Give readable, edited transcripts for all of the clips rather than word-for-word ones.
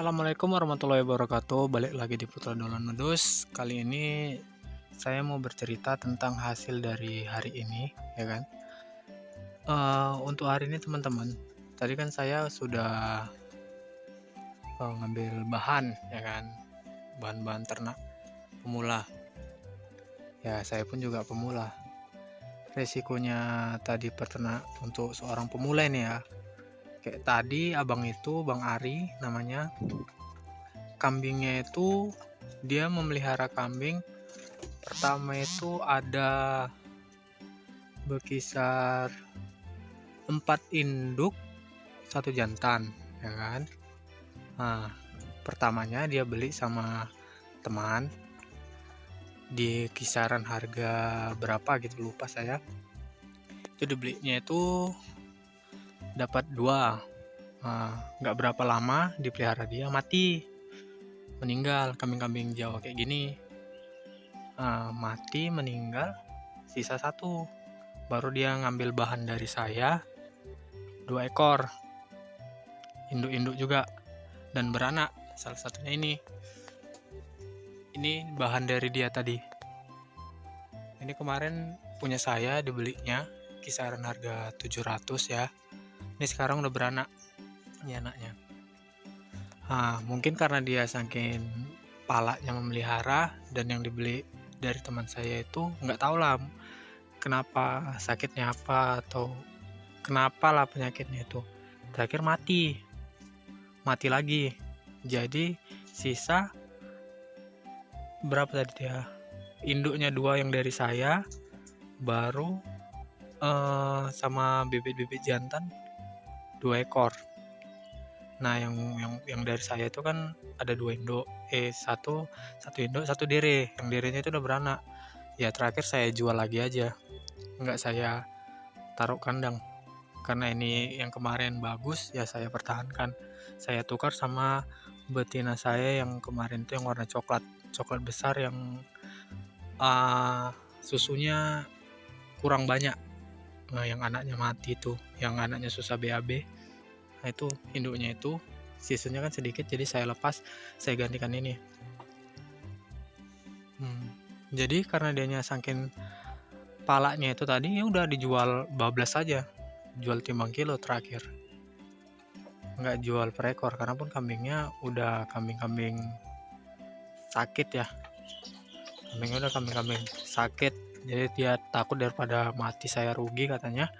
Assalamualaikum warahmatullahi wabarakatuh. Balik lagi di Putra Dolan Medus. Kali ini saya mau bercerita tentang hasil dari hari ini, ya kan? Untuk hari ini teman-teman, tadi kan saya sudah ngambil bahan, ya kan? Bahan-bahan ternak pemula. Ya, saya pun juga pemula. Resikonya tadi peternak untuk seorang pemula ini ya. Kayak tadi abang itu, Bang Ari namanya, kambingnya itu dia memelihara kambing. Pertama itu ada berkisar 4 induk 1 jantan, ya kan. Nah, pertamanya dia beli sama teman di kisaran harga berapa gitu, lupa saya. Itu dibelinya itu dapat 2. Nggak berapa lama dipelihara dia mati, meninggal. Kambing-kambing Jawa kayak gini mati, meninggal, sisa 1. Baru dia ngambil bahan dari saya 2 ekor induk-induk juga dan beranak. Salah satunya ini bahan dari dia tadi. Ini kemarin punya saya, dibelinya kisaran harga 700 ya. Ini sekarang udah beranak ini anaknya. Mungkin karena dia saking palanya memelihara, dan yang dibeli dari teman saya itu nggak tahu lah kenapa, sakitnya apa atau kenapa lah penyakitnya itu. Terakhir mati lagi. Jadi sisa berapa tadi ya? Induknya 2 yang dari saya, baru sama bibit-bibit jantan 2 ekor. Nah, yang dari saya itu kan ada 2 induk, satu induk, 1 dere. Yang derenya itu udah beranak. Ya terakhir saya jual lagi aja, nggak saya taruh kandang. Karena ini yang kemarin bagus, ya saya pertahankan. Saya tukar sama betina saya yang kemarin itu yang warna coklat besar, yang susunya kurang banyak. Nah, yang anaknya mati tuh, yang anaknya susah BAB. Nah, itu induknya itu susunya kan sedikit, jadi saya lepas, saya gantikan ini. Jadi karena dianya saking palanya itu tadi, ya udah dijual bablas saja, jual timbang kilo terakhir, nggak jual per ekor, karena pun kambingnya udah kambing-kambing sakit ya. Kambingnya udah kambing-kambing sakit, jadi dia takut daripada mati saya rugi, katanya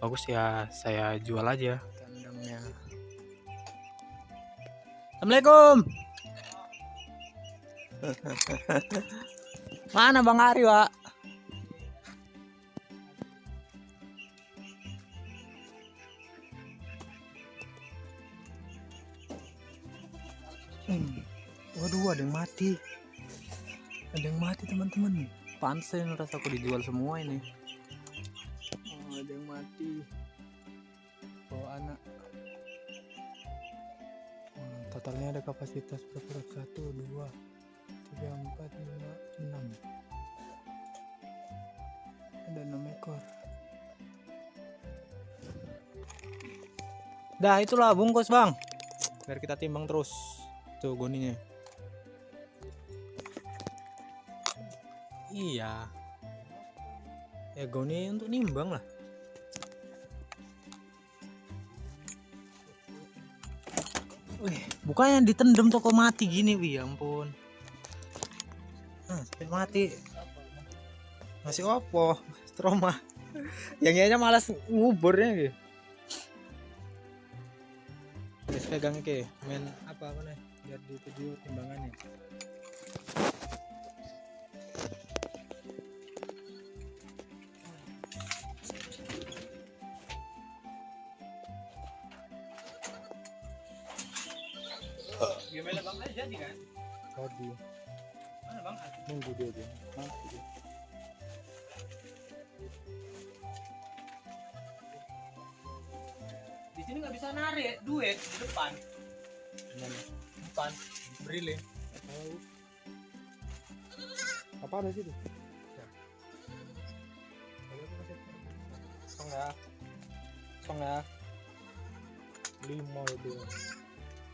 bagus ya saya jual aja kandangnya. Assalamualaikum. Mana Bang Ari, Pak? Waduh, ada yang mati. Teman-teman. Pansen rasaku dijual semua ini. Ada yang mati. Bawa anak. Totalnya ada kapasitas berapa? 1, 2, 3, 4, 5, 6. Ada 6 ekor. Dah, itulah bungkus Bang, biar kita timbang terus. Tuh goninya. Iya. Ya goni untuk nimbang lah. Wih, bukannya ditendem toko mati gini, ya ampun. Sampai mati. Masih opo, stroma. Yang aja malas nguburnya gitu. Terus pegang ke, main apa nih, biar di video timbangannya. Gimana Bang, aja jadi kan? Tadi. Mana Bang? Nunggu dia aja. Nanti dia. Di sini nggak bisa narik duit di depan. Depan, beriling. Tahu. Apa ada situ? Ya. Kosong ya. 5 itu.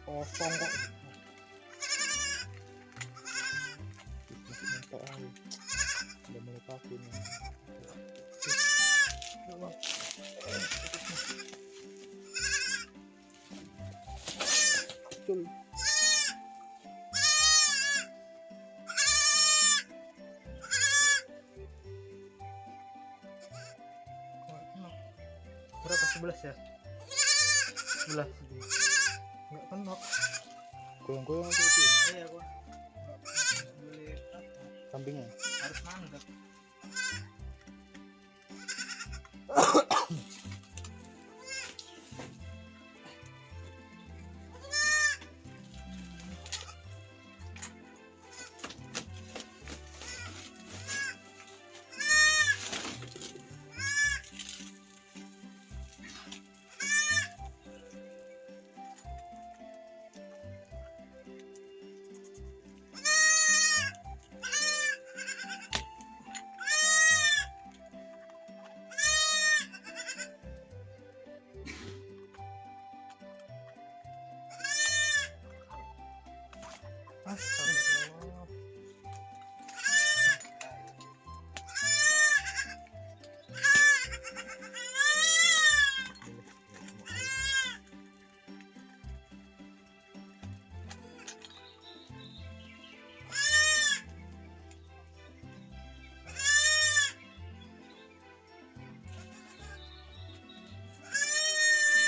Kosong kok. udah mulai kaku nih. Betul. Berapa? 11 ya? 11. Enggak kena. Goyang-goyang apa itu? Iya, gua. Boleh kambingnya. Harus mandek. Astagfirullah.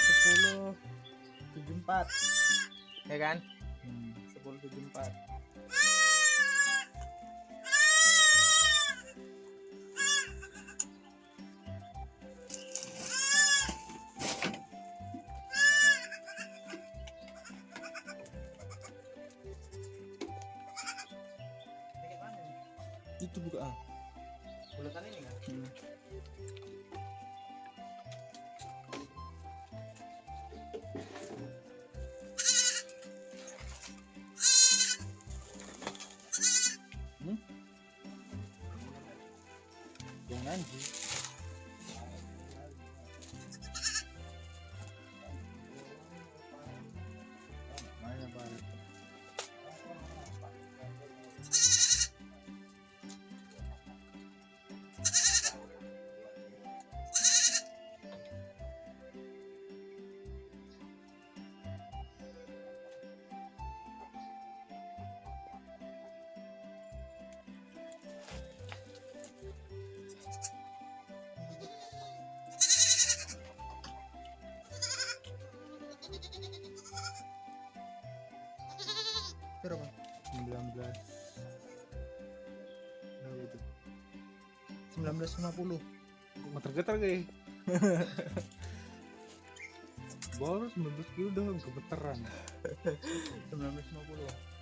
Sepuluh 74 ya kan? 10.74. Itu buka bulatan ini kan? Jangan sih. Mana balik? Berapa? 19. Berapa itu? 19.50. Getar-getar guys. Baru 19 kilo udah gemeteran. 19.50.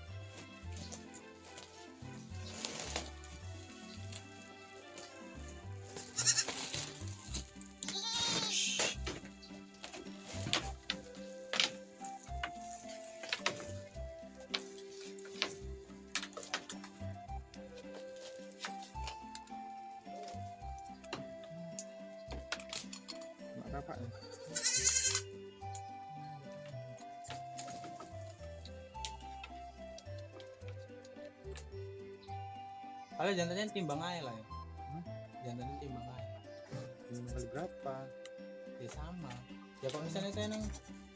Berapa ya? Kalau jantannya timbang aja lah ya. Jantannya timbang aja. Kali berapa? Ya sama. Ya kalau misalnya saya nang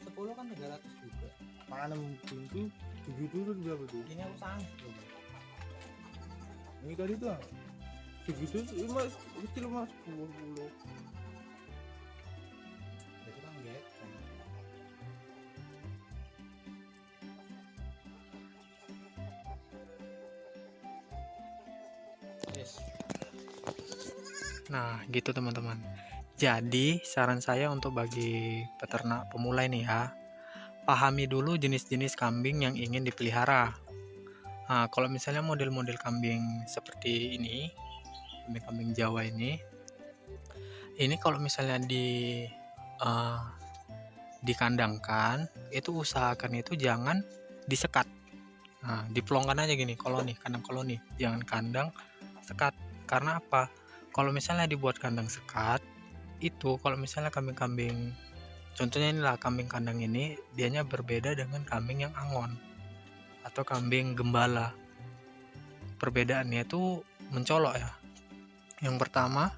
10 kan 300 juga. Mana mungkin tuh 7 berapa tuh? Ini aku sanggup. Ini tadi tuh segitu mas kecil mas 10. Itu kan get. Yes. Nah, gitu teman-teman. Jadi, saran saya untuk bagi peternak pemula ini ya, pahami dulu jenis-jenis kambing yang ingin dipelihara. Nah, kalau misalnya model-model kambing seperti ini, kambing-kambing Jawa ini kalau misalnya dikandangkan, itu usahakan itu jangan disekat. Nah, dipelongkan aja gini, koloni, kandang koloni, jangan kandang sekat. Karena apa? Kalau misalnya dibuat kandang sekat, itu kalau misalnya kambing-kambing, contohnya inilah kambing kandang ini, dianya berbeda dengan kambing yang angon atau kambing gembala. perbedaannya itu mencolok ya. Yang pertama,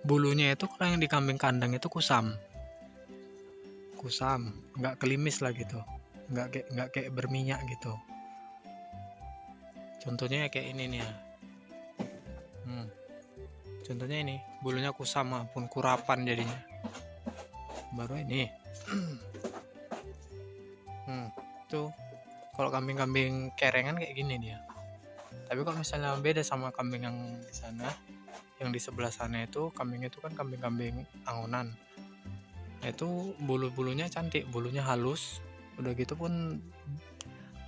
bulunya itu kalau yang di kambing kandang itu kusam, nggak kelimis lah gitu, nggak kayak berminyak gitu. Contohnya kayak ini nih ya. Contohnya ini, bulunya kusam maupun kurapan jadinya. Baru ini. Tuh, kalau kambing-kambing kerengan kayak gini dia. Tapi kalau misalnya beda sama kambing yang di sana, yang di sebelah sana itu kambing itu kan kambing-kambing angunan. Itu bulu-bulunya cantik, bulunya halus. Udah gitu pun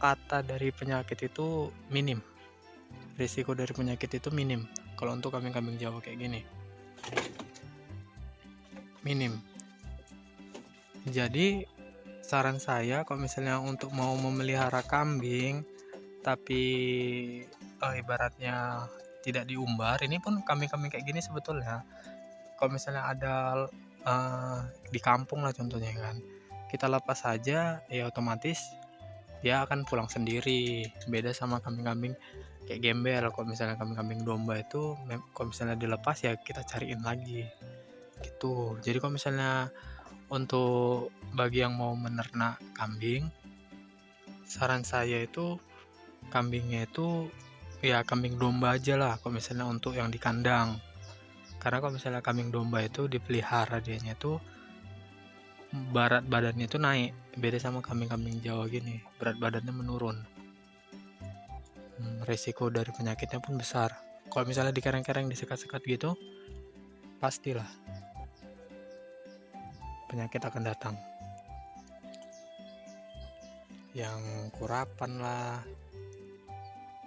kata dari penyakit itu minim. Risiko dari penyakit itu minim. Kalau untuk kambing-kambing Jawa kayak gini, minim. Jadi saran saya kalau misalnya untuk mau memelihara kambing tapi ibaratnya tidak diumbar, ini pun kambing-kambing kayak gini sebetulnya kalau misalnya ada di kampung lah contohnya kan, kita lepas saja ya otomatis dia akan pulang sendiri. Beda sama kambing-kambing kayak gembel. Kalau misalnya kambing-kambing domba itu kalau misalnya dilepas ya kita cariin lagi gitu. Jadi kalau misalnya untuk bagi yang mau menernak kambing, saran saya itu kambingnya itu ya kambing domba aja lah kalau misalnya untuk yang di kandang. Karena kalau misalnya kambing domba itu dipelihara, dianya itu berat badannya itu naik. Beda sama kambing-kambing Jawa gini, berat badannya menurun. Resiko dari penyakitnya pun besar. Kalau misalnya dikereng-kereng, disekat-sekat gitu, pastilah penyakit akan datang. Yang kurapan lah,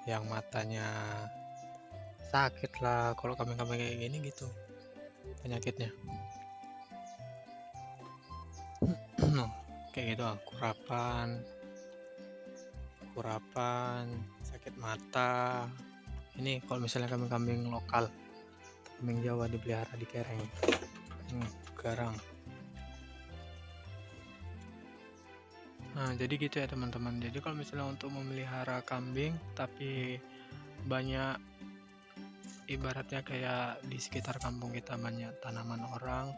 yang matanya sakit lah, kalau kambing-kambing kayak gini gitu penyakitnya. Kayak gitu, kurapan, sakit mata. Ini kalau misalnya kambing-kambing lokal, kambing Jawa dipelihara di kereng, garang. Nah, jadi gitu ya teman-teman. Jadi kalau misalnya untuk memelihara kambing tapi banyak, ibaratnya kayak di sekitar kampung kita banyak tanaman orang,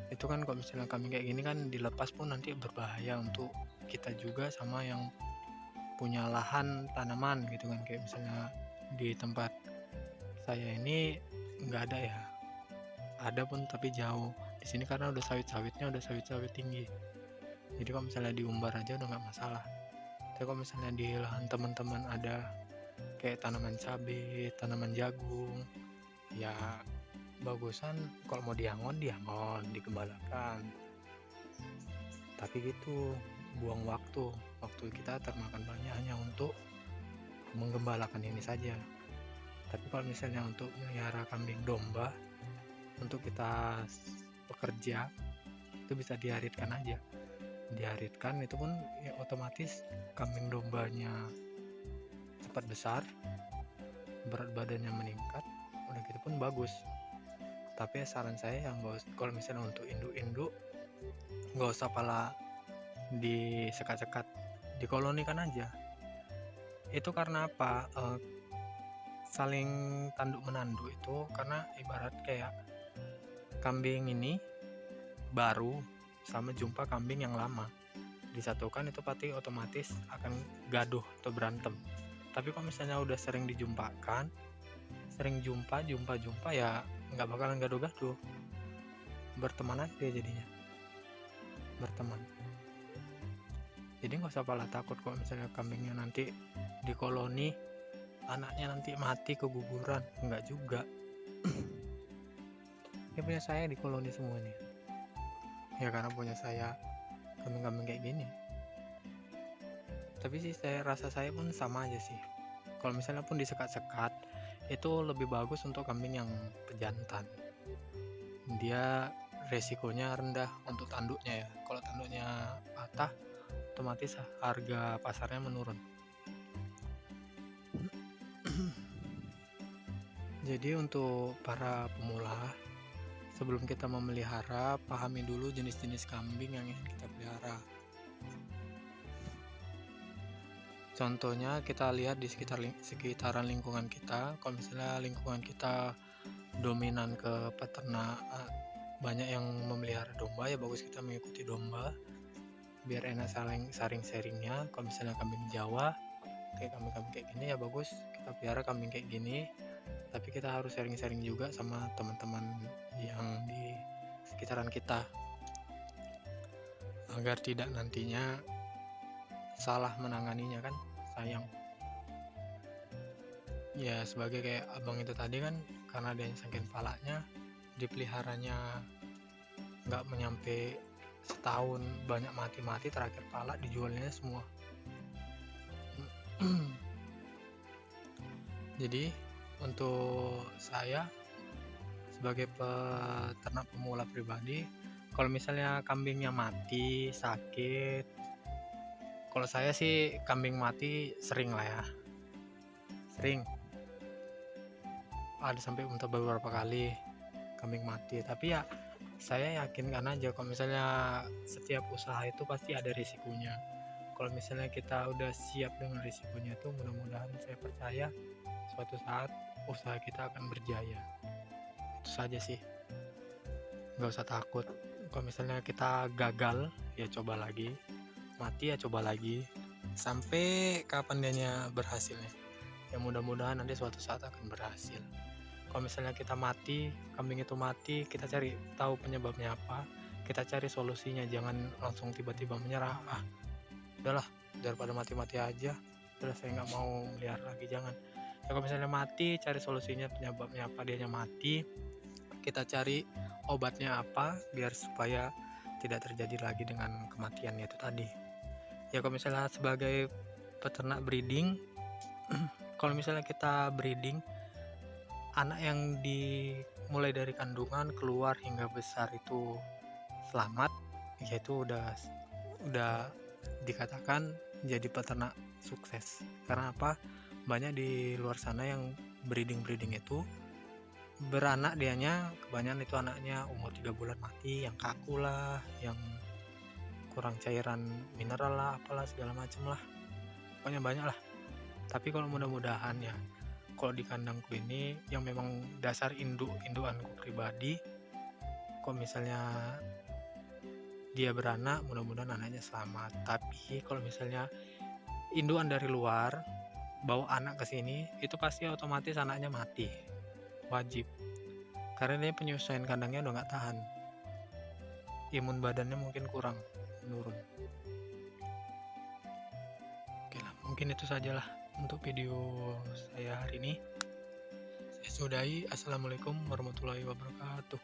itu kan kalau misalnya kambing kayak gini kan dilepas pun nanti berbahaya untuk kita juga sama yang punya lahan tanaman gitu kan. Kayak misalnya di tempat saya ini nggak ada ya, ada pun tapi jauh. Di sini karena udah sawit-sawitnya udah sawit-sawit tinggi, jadi kalau misalnya diumbar aja udah nggak masalah. Tapi kalau misalnya di lahan teman-teman ada kayak tanaman cabai, tanaman jagung, ya bagusan kalau mau diangon, digembalakan. Tapi gitu, buang waktu kita termakan banyak hanya untuk menggembalakan ini saja. Tapi kalau misalnya untuk melihara kambing domba, untuk kita bekerja itu bisa diaritkan aja. Diaritkan itu pun ya otomatis kambing dombanya cepat besar, berat badannya meningkat, udah gitu pun bagus. Tapi saran saya yang kalau misalnya untuk induk-induk nggak usah pala disekat-sekat, dikolonikan aja. Itu karena apa? Saling tanduk menanduk itu karena ibarat kayak kambing ini baru sama jumpa kambing yang lama, disatukan itu pasti otomatis akan gaduh atau berantem. Tapi kalau misalnya udah sering dijumpakan, sering jumpa ya nggak bakalan gaduh-gaduh, berteman aja jadinya, berteman. Jadi nggak usah pala takut kalau misalnya kambingnya nanti dikoloni, anaknya nanti mati keguguran, nggak juga. Ini punya saya dikoloni semuanya ya, karena punya saya kambing-kambing kayak gini. Tapi sih rasa saya pun sama aja sih. Kalau misalnya pun disekat-sekat, itu lebih bagus untuk kambing yang pejantan. Dia resikonya rendah untuk tanduknya ya. Kalau tanduknya patah, otomatis harga pasarnya menurun. Jadi untuk para pemula, sebelum kita memelihara, pahami dulu jenis-jenis kambing yang ingin kita pelihara. Contohnya kita lihat di sekitaran lingkungan kita. Kalau misalnya lingkungan kita dominan ke peternak, banyak yang memelihara domba, ya bagus kita mengikuti domba biar enak saling sharingnya. Kalau misalnya kambing Jawa kayak kambing kayak gini, ya bagus kita pelihara kambing kayak gini, tapi kita harus sharing juga sama teman-teman yang di sekitaran kita agar tidak nantinya salah menanganinya kan, sayang. Ya sebagai kayak abang itu tadi kan, karena dia saking palanya, dipeliharanya nggak menyampe setahun, banyak mati-mati, terakhir pala dijualnya semua. Jadi untuk saya sebagai peternak pemula pribadi, kalau misalnya kambingnya mati, sakit, kalau saya sih kambing mati sering lah ya, sering ada sampai untuk beberapa kali kambing mati. Tapi ya saya yakinkan aja kalau misalnya setiap usaha itu pasti ada risikonya. Kalau misalnya kita udah siap dengan risikonya itu, mudah-mudahan saya percaya suatu saat usaha kita akan berjaya. Itu saja sih, nggak usah takut. Kalau misalnya kita gagal, ya coba lagi, mati ya coba lagi, sampai kapan dianya berhasilnya. Ya mudah-mudahan nanti suatu saat akan berhasil. Kalau misalnya kita mati, kambing itu mati, kita cari tahu penyebabnya apa, kita cari solusinya, jangan langsung tiba-tiba menyerah. Udahlah, daripada mati-mati aja, udah saya nggak mau melihara lagi, jangan. Ya kalau misalnya mati, cari solusinya, penyebabnya apa dianya mati, kita cari obatnya apa biar supaya tidak terjadi lagi dengan kematiannya itu tadi. Ya kalau misalnya sebagai peternak breeding, kalau misalnya kita breeding anak yang dimulai dari kandungan keluar hingga besar itu selamat, yaitu udah dikatakan jadi peternak sukses. Karena apa? Banyak di luar sana yang breeding itu beranak, dianya kebanyakan itu anaknya umur 3 bulan mati, yang kaku lah, yang kurang cairan mineral lah, apalah segala macem lah, pokoknya banyak lah. Tapi kalau mudah-mudahan ya, kalau di kandangku ini yang memang dasar indukanku pribadi, kalau misalnya dia beranak, mudah-mudahan anaknya selamat. Tapi kalau misalnya indukan dari luar bawa anak ke sini, itu pasti otomatis anaknya mati, wajib, karena dia penyesuaian kandangnya udah nggak tahan, imun badannya mungkin menurun. Oke lah, mungkin itu sajalah untuk video saya hari ini. Saya sudahi. Assalamualaikum warahmatullahi wabarakatuh.